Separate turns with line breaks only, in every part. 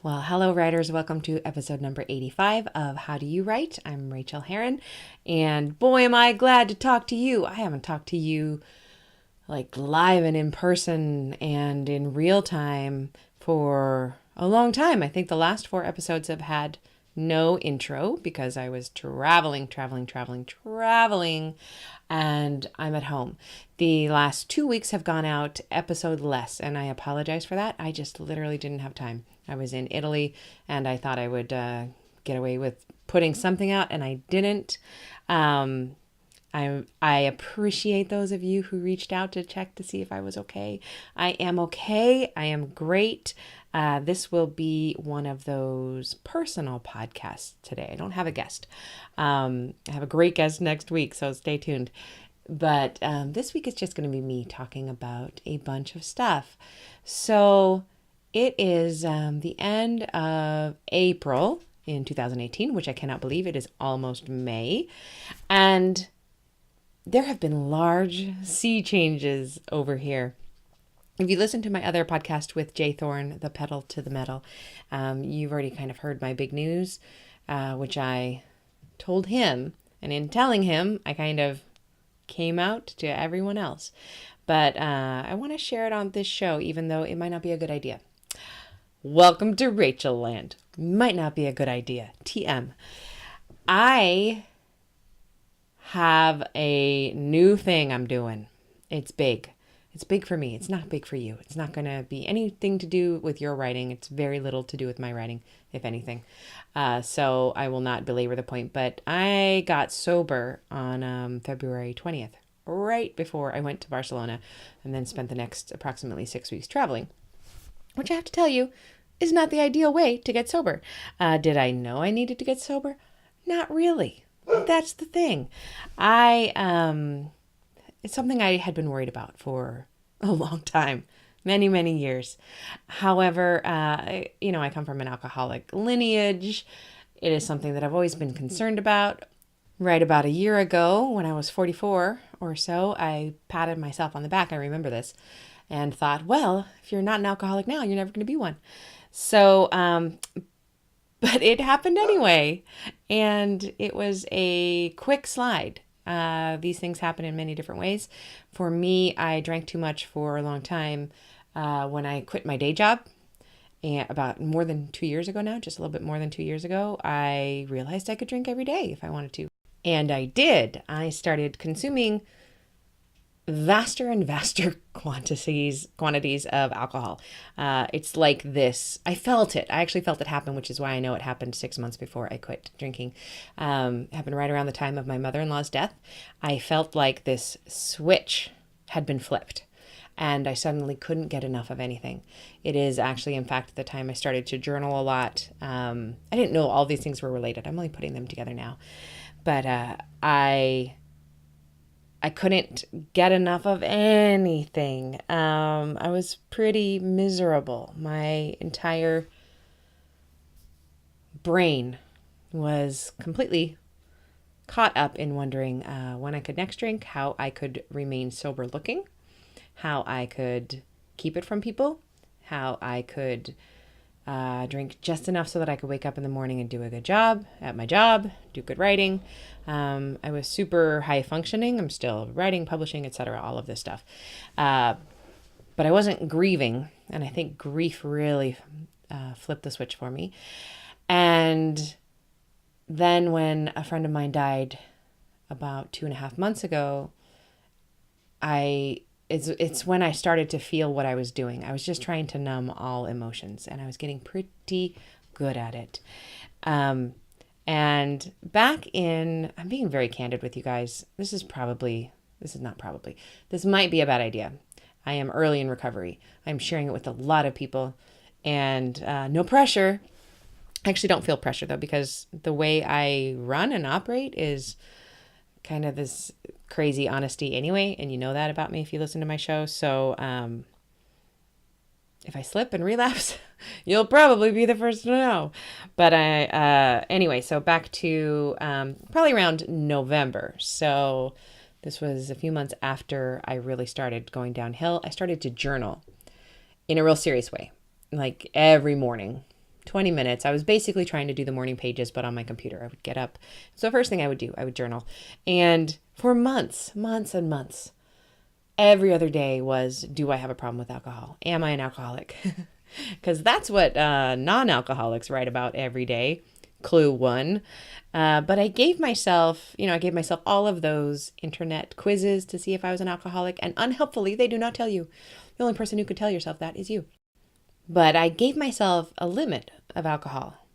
Well, hello, writers. Welcome to episode number 85 of How Do You Write? I'm Rachael Herron, and boy, am I glad to talk to you. I haven't talked to you like live and in person and in real time for a long time. I think the last 4 episodes have had no intro because I was traveling, and I'm at home. The last 2 weeks have gone out episode less, and I apologize for that. I just literally didn't have time. I was in Italy, and I thought I would get away with putting something out, and I didn't. I appreciate those of you who reached out to check to see if I was okay. I am okay. I am great. This will be one of those personal podcasts today. I don't have a guest. I have a great guest next week, so stay tuned. But this week is just going to be me talking about a bunch of stuff. So it is the end of April in 2018, which I cannot believe. It is almost May. And there have been large sea changes over here. If you listen to my other podcast with Jay Thorne, The Pedal to the Metal, you've already kind of heard my big news, which I told him. And in telling him, I kind of came out to everyone else. But I want to share it on this show, even though it might not be a good idea. Welcome to Rachel Land. Might not be a good idea. TM. I have a new thing I'm doing. It's big. It's big for me. It's not big for you. It's not going to be anything to do with your writing. It's very little to do with my writing, if anything. So I will not belabor the point. But I got sober on February 20th, right before I went to Barcelona, and then spent the next approximately 6 weeks traveling, which I have to tell you is not the ideal way to get sober. Did I know I needed to get sober? Not really. That's the thing. It's something I had been worried about for a long time, many, many years. However, I come from an alcoholic lineage. It is something that I've always been concerned about. Right about a year ago, when I was 44 or so, I patted myself on the back. I remember this. And thought, well, if you're not an alcoholic now, you're never going to be one. So, but it happened anyway. And it was a quick slide. These things happen in many different ways. For me, I drank too much for a long time when I quit my day job. And about more than 2 years ago now, just a little bit more than 2 years ago, I realized I could drink every day if I wanted to. And I did. I started consuming vaster and vaster quantities of alcohol. It's like this. I felt it. I actually felt it happen, which is why I know it happened 6 months before I quit drinking. Happened right around the time of my mother-in-law's death. I felt like this switch had been flipped, and I suddenly couldn't get enough of anything. It is actually, in fact, the time I started to journal a lot. I didn't know all these things were related. I'm only putting them together now. But I couldn't get enough of anything. I was pretty miserable. My entire brain was completely caught up in wondering when I could next drink, how I could remain sober looking, how I could keep it from people, how I could drink just enough so that I could wake up in the morning and do a good job at my job, do good writing. I was super high functioning. I'm still writing, publishing, etc., all of this stuff. But I wasn't grieving, and I think grief really flipped the switch for me. And then when a friend of mine died about 2.5 months ago, it's when I started to feel what I was doing. I was just trying to numb all emotions, and I was getting pretty good at it. And back in, I'm being very candid with you guys. This might be a bad idea. I am early in recovery. I'm sharing it with a lot of people, and no pressure. I actually don't feel pressure though, because the way I run and operate is kind of this crazy honesty anyway, and you know that about me if you listen to my show. So if I slip and relapse, you'll probably be the first to know. But anyway, so back to probably around November. So this was a few months after I really started going downhill. I started to journal in a real serious way, like every morning, 20 minutes. I was basically trying to do the morning pages, but on my computer. I would get up. So the first thing I would do, I would journal. And for months and months, every other day was, do I have a problem with alcohol? Am I an alcoholic? Because that's what non-alcoholics write about every day. Clue 1. But I gave myself all of those internet quizzes to see if I was an alcoholic. And unhelpfully, they do not tell you. The only person who could tell yourself that is you. But I gave myself a limit of alcohol.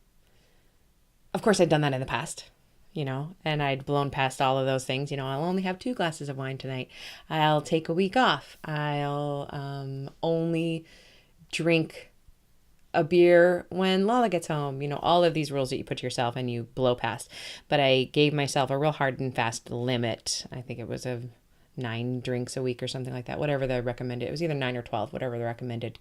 Of course, I'd done that in the past, and I'd blown past all of those things. I'll only have 2 glasses of wine tonight. I'll take a week off. I'll only drink a beer when Lala gets home. All of these rules that you put to yourself and you blow past. But I gave myself a real hard and fast limit. I think it was 9 drinks a week or something like that. Whatever the recommended, it was either 9 or 12, whatever the recommended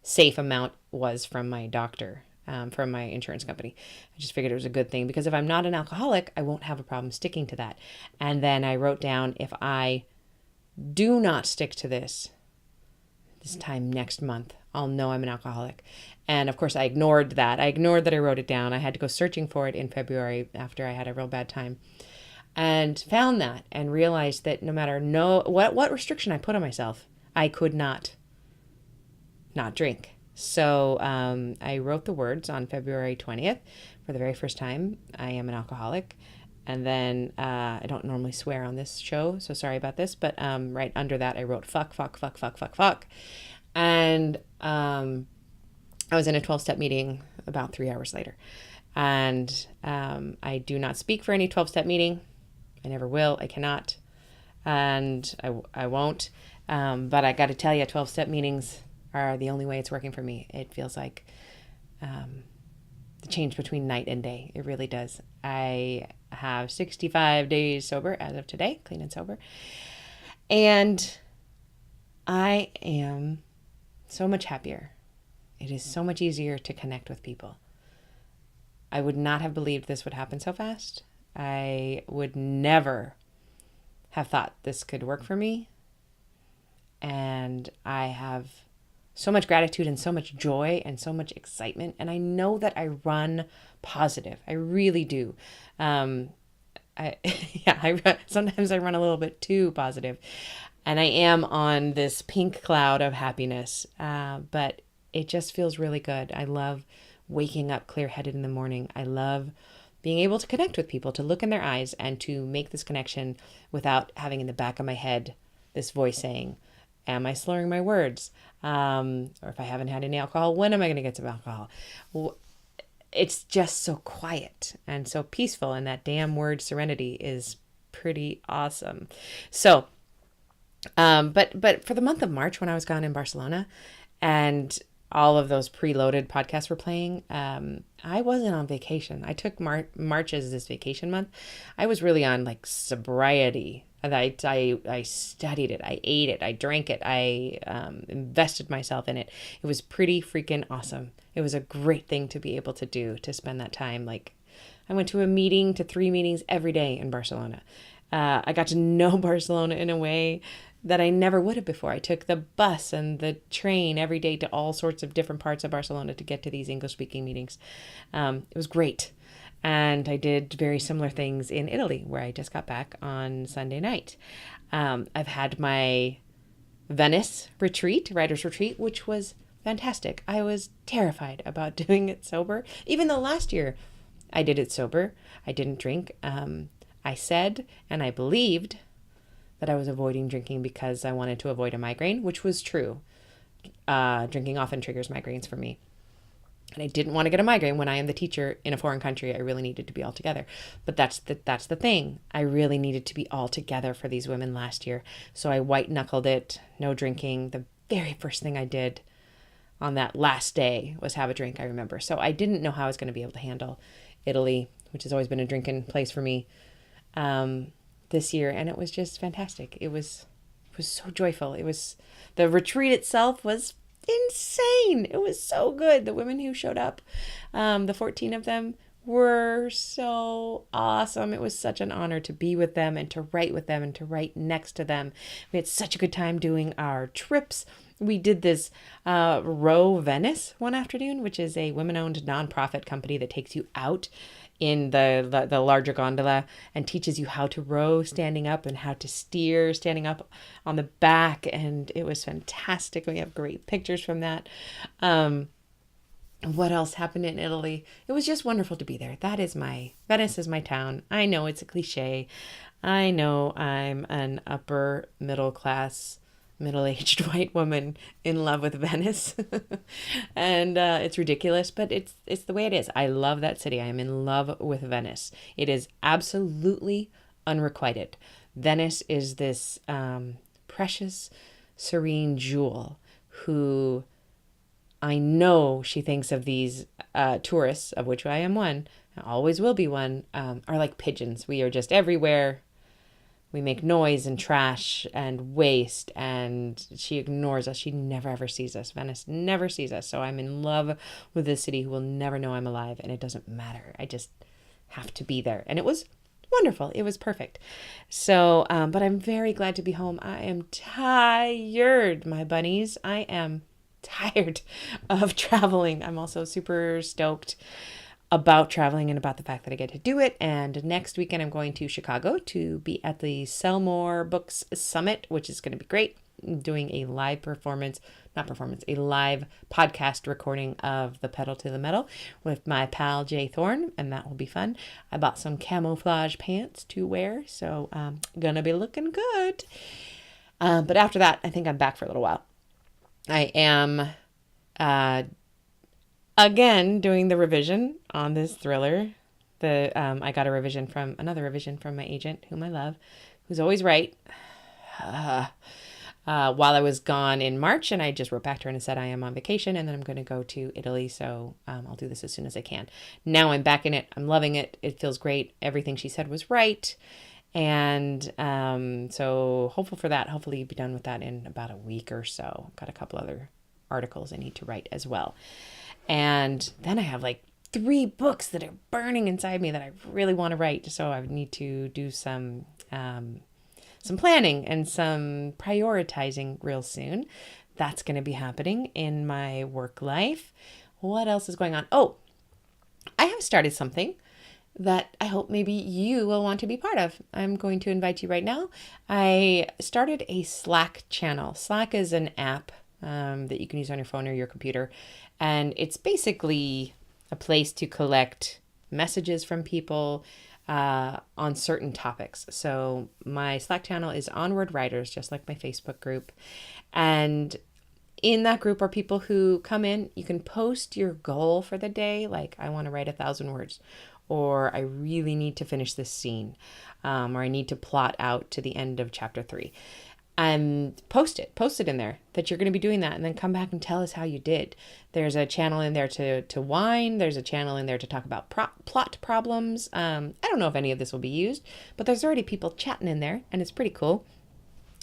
safe amount was from my doctor, from my insurance company. I just figured it was a good thing because if I'm not an alcoholic, I won't have a problem sticking to that. And then I wrote down, if I do not stick to this time next month, I'll know I'm an alcoholic. And of course I ignored that. I wrote it down. I had to go searching for it in February after I had a real bad time, and found that and realized that no matter what restriction I put on myself, I could not drink. So I wrote the words on February 20th for the very first time, I am an alcoholic. And then I don't normally swear on this show, so sorry about this, but right under that I wrote fuck. And I was in a 12-step meeting about 3 hours later. And I do not speak for any 12-step meeting. I never will. I cannot. And I won't. But I got to tell you, 12-step meetings are the only way it's working for me. It feels like the change between night and day. It really does. I have 65 days sober as of today, clean and sober. And I am so much happier. It is so much easier to connect with people. I would not have believed this would happen so fast. I would never have thought this could work for me. And I have so much gratitude and so much joy and so much excitement. And I know that I run positive. I really do. Sometimes I run a little bit too positive. And I am on this pink cloud of happiness. But it just feels really good. I love waking up clear-headed in the morning. I love being able to connect with people, to look in their eyes and to make this connection without having in the back of my head this voice saying, am I slurring my words? Or if I haven't had any alcohol, when am I going to get some alcohol? Well, it's just so quiet and so peaceful. And that damn word serenity is pretty awesome. So, but for the month of March, when I was gone in Barcelona and all of those preloaded podcasts were playing, I wasn't on vacation. I took March as this vacation month. I was really on like sobriety. I studied it. I ate it. I drank it. I invested myself in it. It was pretty freaking awesome. It was a great thing to be able to do, to spend that time. Like, I went to 3 meetings every day in Barcelona. I got to know Barcelona in a way that I never would have before. I took the bus and the train every day to all sorts of different parts of Barcelona to get to these English-speaking meetings. It was great. And I did very similar things in Italy, where I just got back on Sunday night. I've had my Venice retreat, writer's retreat, which was fantastic. I was terrified about doing it sober, even though last year I did it sober. I didn't drink. I said, and I believed, that I was avoiding drinking because I wanted to avoid a migraine, which was true. Drinking often triggers migraines for me. And I didn't want to get a migraine when I am the teacher in a foreign country. I really needed to be all together. But that's the thing. I really needed to be all together for these women last year. So I white knuckled it, no drinking. The very first thing I did on that last day was have a drink, I remember. So I didn't know how I was going to be able to handle Italy, which has always been a drinking place for me, this year. And it was just fantastic. It was so joyful. The retreat itself was insane. It was so good. The women who showed up, the 14 of them, were so awesome. It was such an honor to be with them and to write with them and to write next to them. We had such a good time doing our trips. we did this Row Venice one afternoon, which is a women-owned nonprofit company that takes you out in the larger gondola and teaches you how to row standing up and how to steer standing up on the back. And it was fantastic. We have great pictures from that. What else happened in Italy? It was just wonderful to be there. Venice is my town. I know it's a cliche. I know I'm an upper middle class, middle-aged white woman in love with Venice. And it's ridiculous, but it's the way it is. I love that city. I am in love with Venice. It is absolutely unrequited. Venice is this precious, serene jewel who I know she thinks of these tourists, of which I am one, I always will be one, are like pigeons. We are just everywhere. We make noise and trash and waste, and she ignores us. She never ever sees us. Venice never sees us. So I'm in love with this city who will never know I'm alive, and it doesn't matter. I just have to be there. And it was wonderful. It was perfect. So, but I'm very glad to be home. I am tired, my bunnies. I am tired of traveling. I'm also super stoked about traveling and about the fact that I get to do it. And next weekend, I'm going to Chicago to be at the Sell More Books Summit, which is going to be great. I'm doing a live a live podcast recording of The Pedal to the Metal with my pal Jay Thorne, and that will be fun. I bought some camouflage pants to wear, so gonna be looking good. But after that, I think I'm back for a little while. I am again doing the revision on this thriller. I got another revision from my agent, whom I love, who's always right. While I was gone in March, and I just wrote back to her and said I am on vacation and then I'm going to go to Italy, so I'll do this as soon as I can. Now I'm back in it. I'm loving it. It feels great. Everything she said was right. And so hopeful for that. Hopefully you'll be done with that in about a week or so. I've got a couple other articles I need to write as well. And then I have like 3 books that are burning inside me that I really want to write. So I need to do some planning and some prioritizing real soon. That's going to be happening in my work life. What else is going on? Oh, I have started something that I hope maybe you will want to be part of. I'm going to invite you right now. I started a Slack channel. Slack is an app that you can use on your phone or your computer. And it's basically a place to collect messages from people on certain topics. So my Slack channel is Onward Writers, just like my Facebook group. And in that group are people who come in. You can post your goal for the day, like I want to write 1,000 words, or I really need to finish this scene, or I need to plot out to the end of chapter 3. And post it in there that you're going to be doing that, and then come back and tell us how you did. There's a channel in there to whine. There's a channel in there to talk about plot problems. I don't know if any of this will be used, but there's already people chatting in there, and it's pretty cool.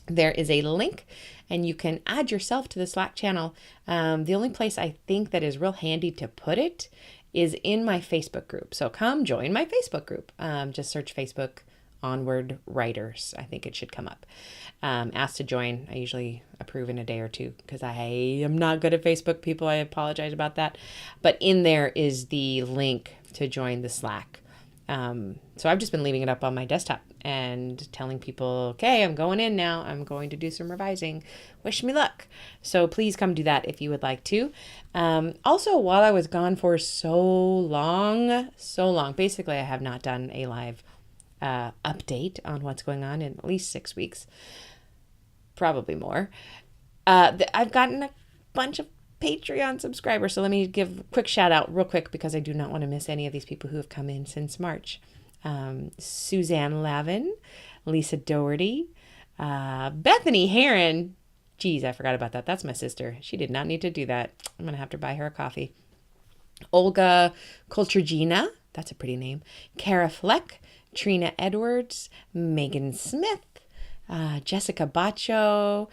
There is a link, and you can add yourself to the Slack channel. The only place I think that is real handy to put it is in my Facebook group. So come join my Facebook group. Just search Facebook Onward Writers. I think it should come up. Ask to join. I usually approve in a day or two because I am not good at Facebook, people. I apologize about that. But in there is the link to join the Slack. So I've just been leaving it up on my desktop and telling people, okay, I'm going in now. I'm going to do some revising. Wish me luck. So please come do that if you would like to. Also, while I was gone for so long, basically I have not done a live update on what's going on in at least 6 weeks, probably more. I've gotten a bunch of Patreon subscribers, so let me give a quick shout out real quick because I do not want to miss any of these people who have come in since March. Suzanne Lavin, Lisa Doherty, Bethany Herron. Geez, I forgot about that. That's my sister. She did not need to do that. I'm going to have to buy her a coffee. Olga Kolchagina. That's a pretty name. Kara Fleck, Trina Edwards, Megan Smith, Jessica Bacho,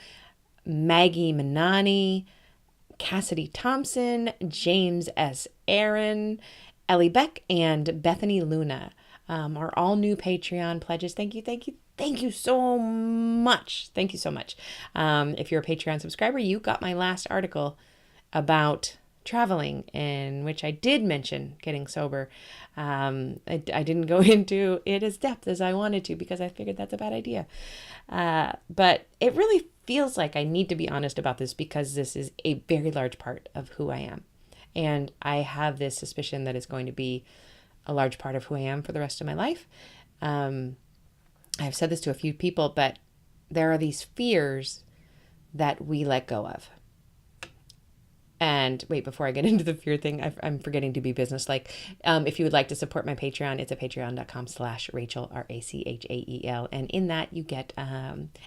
Maggie Manani, Cassidy Thompson, James S. Aaron, Ellie Beck, and Bethany Luna are all new Patreon pledges. Thank you, thank you, Thank you so much. Thank you so much. If you're a Patreon subscriber, you got my last article about traveling, in which I did mention getting sober. I didn't go into it as depth as I wanted to because I figured that's a bad idea. But it really feels like I need to be honest about this because this is a very large part of who I am. And I have this suspicion that it's going to be a large part of who I am for the rest of my life. I've said this to a few people, but there are these fears that we let go of. And wait, before I get into the fear thing, I'm forgetting to be businesslike. If you would like to support my Patreon, it's at patreon.com/Rachael, Rachael. And in that you get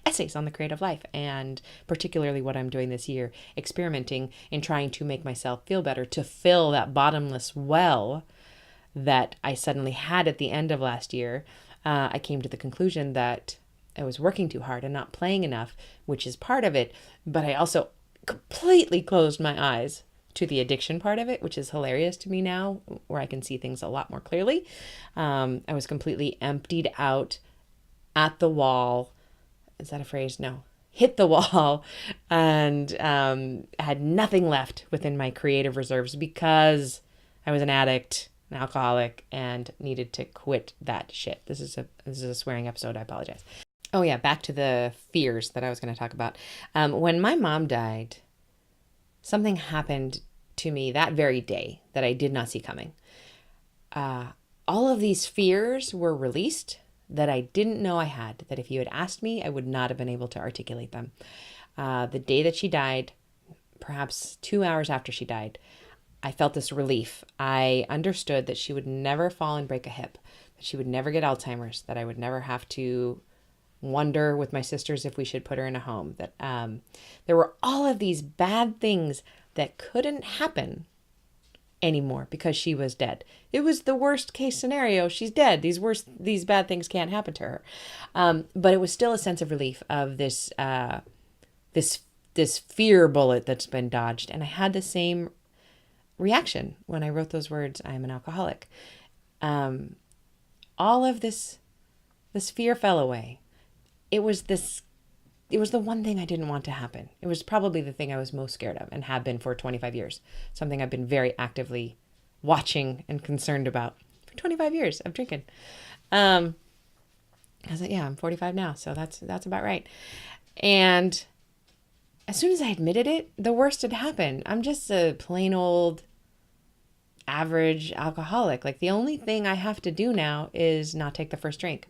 essays on the creative life, and particularly what I'm doing this year, experimenting in trying to make myself feel better, to fill that bottomless well that I suddenly had at the end of last year. I came to the conclusion that I was working too hard and not playing enough, which is part of it. But I also completely closed my eyes to the addiction part of it, which is hilarious to me now, where I can see things a lot more clearly. I was completely emptied out at the wall. Is that a phrase? No. Hit the wall, and had nothing left within my creative reserves because I was an addict, an alcoholic, and needed to quit that shit. This is a swearing episode. I apologize. Oh yeah, back to the fears that I was going to talk about. When my mom died, something happened to me that very day that I did not see coming. All of these fears were released that I didn't know I had, that if you had asked me, I would not have been able to articulate them. The day that she died, perhaps 2 hours after she died, I felt this relief. I understood that she would never fall and break a hip, that she would never get Alzheimer's, that I would never have to wonder with my sisters if we should put her in a home, that there were all of these bad things that couldn't happen anymore because she was dead. It was the worst case scenario. She's dead. These bad things can't happen to her. But it was still a sense of relief of this fear bullet that's been dodged. And I had the same reaction when I wrote those words, "I am an alcoholic." All of this fear fell away. It was the one thing I didn't want to happen. It was probably the thing I was most scared of and have been for 25 years. Something I've been very actively watching and concerned about for 25 years of drinking. I was like, yeah, I'm 45 now, so that's about right. And as soon as I admitted it, the worst had happened. I'm just a plain old average alcoholic. Like, the only thing I have to do now is not take the first drink.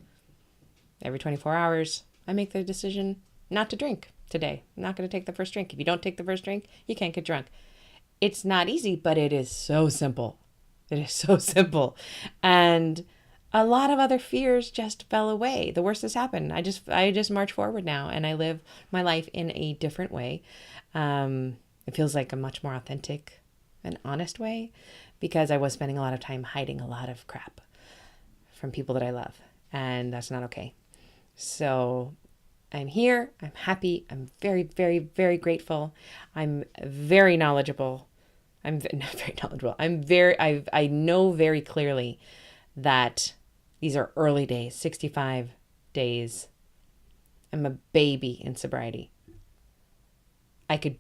Every 24 hours, I make the decision not to drink today. I'm not going to take the first drink. If you don't take the first drink, you can't get drunk. It's not easy, but it is so simple. It is so simple. And a lot of other fears just fell away. The worst has happened. I just march forward now, and I live my life in a different way. It feels like a much more authentic and honest way, because I was spending a lot of time hiding a lot of crap from people that I love, and that's not okay. So I'm here. I'm happy. I'm very, very, very grateful. I'm very knowledgeable. I'm not very knowledgeable. I know very clearly that these are early days, 65 days. I'm a baby in sobriety. I could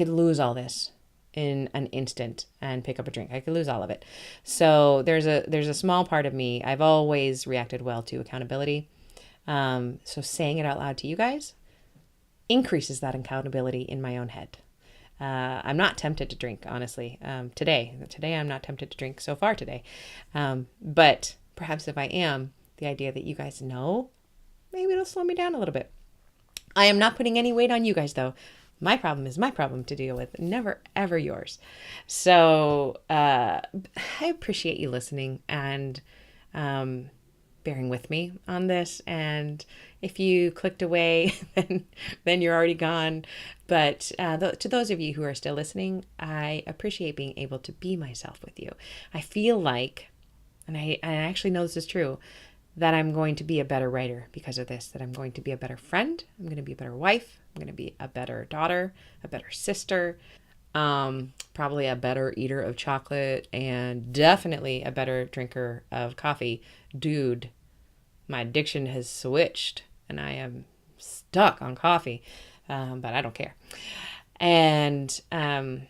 lose all this in an instant and pick up a drink. I could lose all of it. So there's a small part of me. I've always reacted well to accountability. So saying it out loud to you guys increases that accountability in my own head. I'm not tempted to drink, honestly. Today I'm not tempted to drink so far today. But perhaps if I am, the idea that you guys know, maybe it'll slow me down a little bit. I am not putting any weight on you guys, though. My problem is my problem to deal with, never, ever yours. So I appreciate you listening and bearing with me on this. And if you clicked away, then you're already gone. But to those of you who are still listening, I appreciate being able to be myself with you. I feel like, and I actually know this is true, that I'm going to be a better writer because of this, that I'm going to be a better friend, I'm going to be a better wife, I'm going to be a better daughter, a better sister, probably a better eater of chocolate, and definitely a better drinker of coffee. Dude, my addiction has switched and I am stuck on coffee, but I don't care. And I'm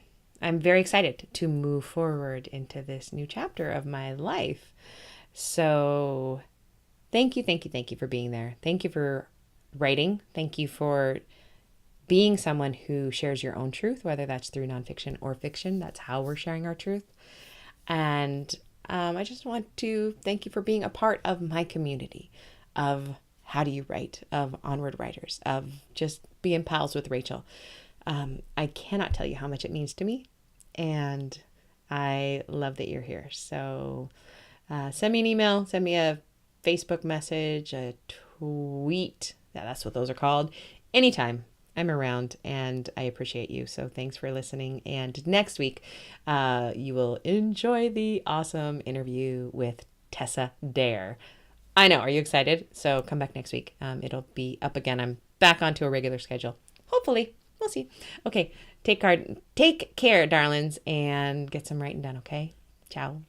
very excited to move forward into this new chapter of my life. So thank you for being there. Thank you for writing. Thank you for being someone who shares your own truth, whether that's through nonfiction or fiction. That's how we're sharing our truth. And I just want to thank you for being a part of my community of How Do You Write, of Onward Writers, of just being pals with Rachael. I cannot tell you how much it means to me, and I love that you're here. So send me an email, send me a Facebook message, a tweet. Yeah, that's what those are called. Anytime. I'm around and I appreciate you. So thanks for listening. And next week, you will enjoy the awesome interview with Tessa Dare. I know. Are you excited? So come back next week. It'll be up again. I'm back onto a regular schedule. Hopefully. We'll see. Okay. Take care, darlings, and get some writing done. Okay. Ciao.